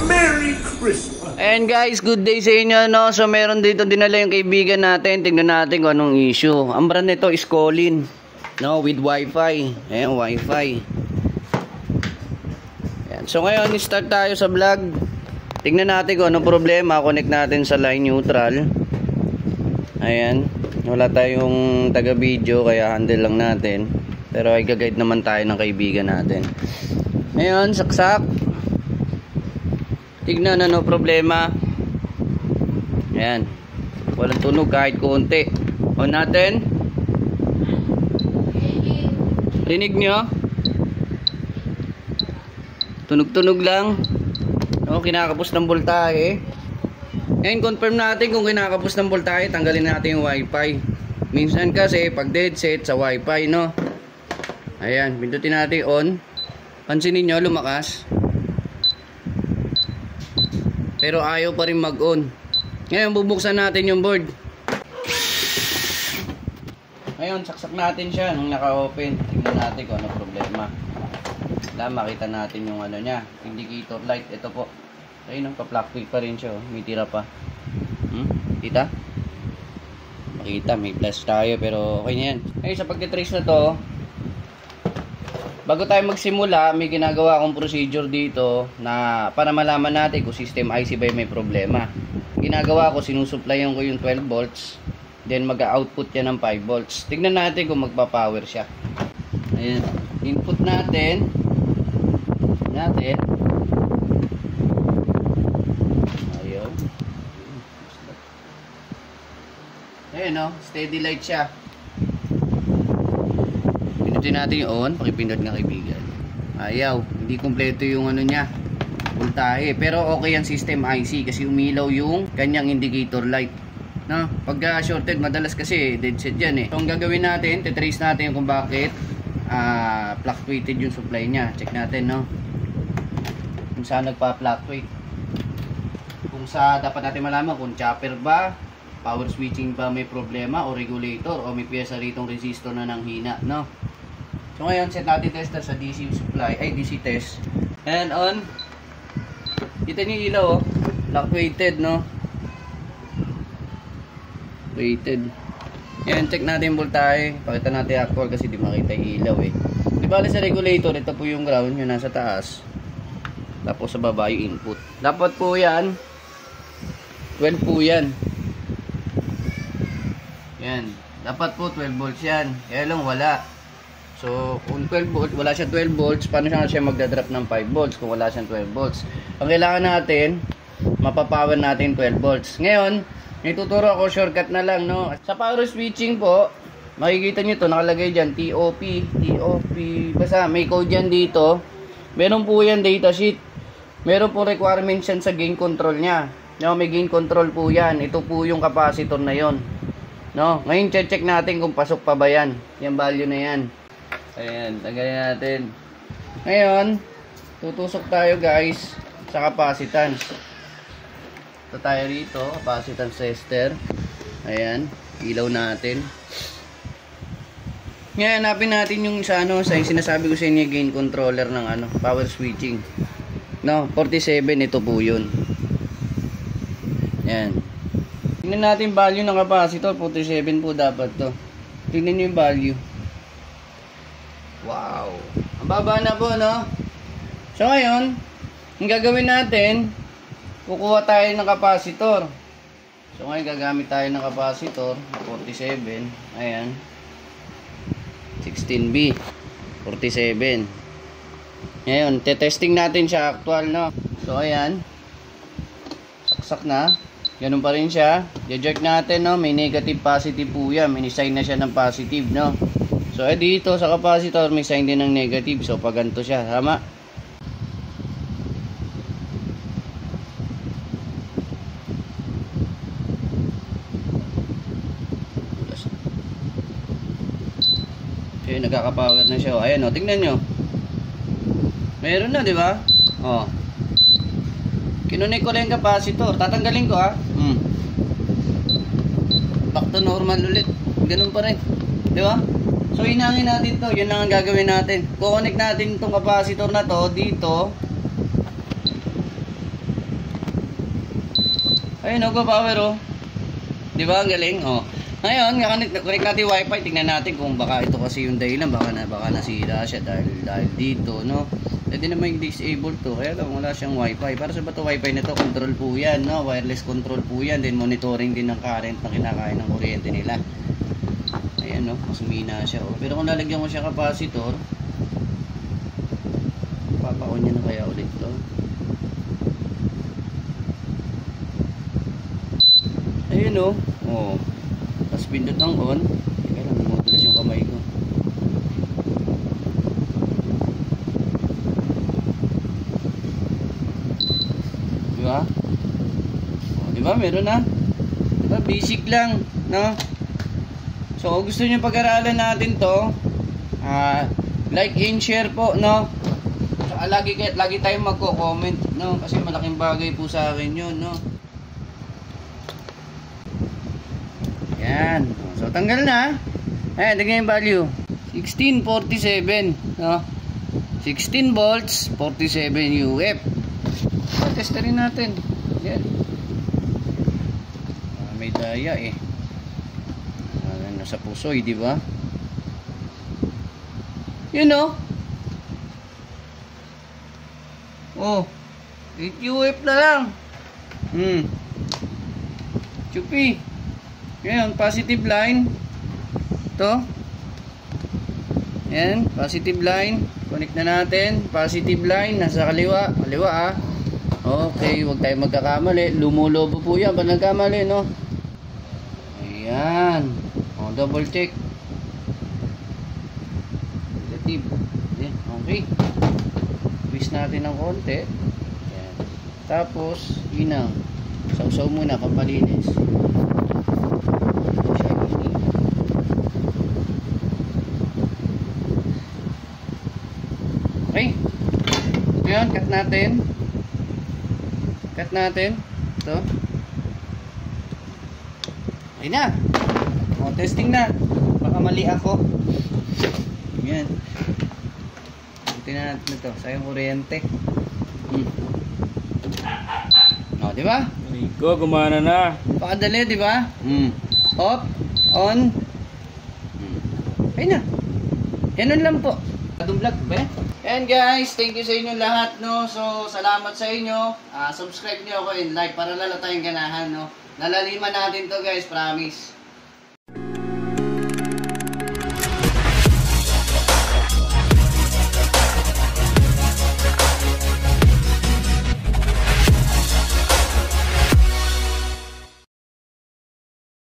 Merry Christmas! And guys, good day sa inyo, no? So meron dito dinala yung kaibigan natin. Tingnan natin kung anong issue. Ang brand nito is Colin, no? With Wi-Fi. Ayan, Wi-Fi. Ayan. So ngayon, start tayo sa vlog. Tingnan natin kung anong problema. Connect natin sa line neutral. Ayan. Wala tayong taga-video, kaya handle lang natin. Pero ay gagayad naman tayo ng kaibigan natin. Ngayon, saksak. Tignan, ano problema. Ayan. Walang tunog kahit konti. On natin. Rinig nyo? Tunog-tunog lang. O, kinakapos ng voltahe. Ngayon, confirm natin kung kinakapos ng voltahe. Tanggalin natin yung Wi-Fi. Minsan kasi, pag dead set sa Wi-Fi, no? Ayan, pindutin natin on. Pansinin nyo, lumakas. Pero ayaw pa rin mag-on. Ngayon, bubuksan natin yung board. Ngayon, saksak natin siya nung naka-open. Tingnan natin kung ano problema. Makita natin yung ano niya, indicator light. Ito po. Ayun, pa-fluctuate pa rin siya. May tira pa. Kita? Makita, may flash tayo pero okay na yan. Ngayon, sa pagtitrace na to, bago tayo magsimula, may ginagawa akong procedure dito na para malaman natin kung system IC ba may problema. Ginagawa ko, sinusupplyan ko yung 12 volts, then mag-output yan ng 5 volts. Tignan natin kung magpa-power siya. Ayan, input natin. Ayaw. Ayan o, steady light siya. Pinutin natin yung on, pakipindot nga kaibigan. Ayaw, hindi kompleto yung ano niya, voltahe. Pero okay ang system IC kasi umilaw yung kanyang indicator light, no? Pagka shorted, madalas kasi dead set yan eh. So ang gagawin natin, titrace natin kung bakit fluctuated yung supply niya. Check natin, no? Kung saan nagpa-fluctuate. Kung sa dapat natin malaman kung chopper ba, power switching ba may problema, o regulator, o may piyesa ritong resistor na nanghina, no? So ngayon, set natin tester sa DC supply, ay DC test. And on. Kita niyo yung ilaw, oh. Fluctuated, no? Fluctuated. Yan, check natin yung voltahe. Pakita natin actual kasi di makita yung ilaw eh. Di bali sa regulator, ito po yung ground, yung nasa taas. Tapos sa baba yung input. Dapat po yan 12 po yan. Yan. Dapat po 12 volts yan. Kaya lang wala. So, kung 12 volts, wala siya 12 volts, paano siya magdadrop ng 5 volts kung wala siyang 12 volts? Ang kailangan natin, mapapower natin 12 volts. Ngayon, may tuturo ako, shortcut na lang, no? Sa power switching po, makikita nyo to, nakalagay dyan, TOP, basta may code yan dito. Meron po yan data sheet. Meron po requirements yan sa gain control nya. No, may gain control po yan. Ito po yung capacitor na yon. No, ngayon check natin kung pasok pa ba yan. Yung value na yan. Ayan, tanggalin natin. Ngayon, tutusok tayo guys sa capacitance. Ito tayo rito, capacitance tester. Ayan, ilaw natin. Ngayon, hanapin natin yung sa ano, sa yung sinasabi ko sa inyo, gain controller ng ano, power switching. No, 47 ito po 'yun. Yan. Tingnan natin value ng capacitor, 47 po dapat 'to. Tingnan niyo yung value. Wow. Ang baba na po, no? So ngayon, ang gagawin natin, kukuha tayo ng capacitor. So ngayon gagamit tayo ng capacitor, 47. Ayan. 16B 47. Ngayon, testing natin siya actual, no? So ayan. Saksak na. Ganun pa rin siya. I-jerk natin, no? May negative positive po yan. May sign na siya ng positive, no? So dito sa capacitor may sign din ng negative. So pag ganito siya, tama? Okay, nagkaka-power na siya. Ayan, oh, tingnan nyo. Meron na, di ba? Oh. Kinunik ko lang yung capacitor. Tatanggalin ko, ha. Back to normal ulit. Ganun pa rin. Di ba? So hinangin natin to, yun lang ang gagawin natin. Kukonek natin itong capacitor na to dito Ayun, nagpa-power oh. Di ba? Ang galing. Oh. Ngayon, connect natin wifi. Tingnan natin kung baka ito kasi yung dahilan. Baka nasira siya dahil dito, no? Pwede naman i-disable to. Kaya lang wala siyang wifi. Para sa ba ito wifi na to? Control po yan, no? Wireless control po yan. Then monitoring din ng current na kinakain ng kuryente nila. Ayan, no? Mas humina siya, oh. Pero kung lalagyan ko siya capacitor, papaon niya na kaya ulit to. Ayun, oh. Oh. Tapos pindot ng on. Teka lang, namutulas yung kamay ko. Diba? O, diba? Meron na. Diba? Basic lang, no? So, kung gusto nyo pag-aralan natin to, like and share po, no? Saka lagi tayong magko-comment, no? Kasi malaking bagay po sa akin yun, no? Yan. So, tanggal na. Ayan, tignan yung value. 1647. No? 16 volts, 47 UF. So, test rin natin. Yan. May daya eh. Nasa pusoy, di ba? Yun o. Oh. 8 UF na lang. Chupi. Ngayon, positive line. Ito. Ayan, positive line. Connect na natin. Positive line, nasa kaliwa. Kaliwa ah. Okay, huwag tayong magkakamali. Lumulobo po yan. Ba't nagkamali, no? Ayan. O, double check. Negative. Ayan, okay. Twist natin ng konti. Ayan. Tapos, inang. Sausaw muna, pampalinis. Okay. Ngayon, cut natin. Cut natin. Ito. Ayun na. O, testing na. Baka mali ako. Yan. Tingnan natin ito. Sayang kuryente. O, di ba? Iko, gumana na. Pakadali, di ba? Off. On. Ayun na. Ganun lang po. Adong vlog ba yan? And guys, thank you sa inyo lahat, no? So, salamat sa inyo. Subscribe nyo ako and like para lalo tayong ganahan, no? Nalaliman natin to guys, promise.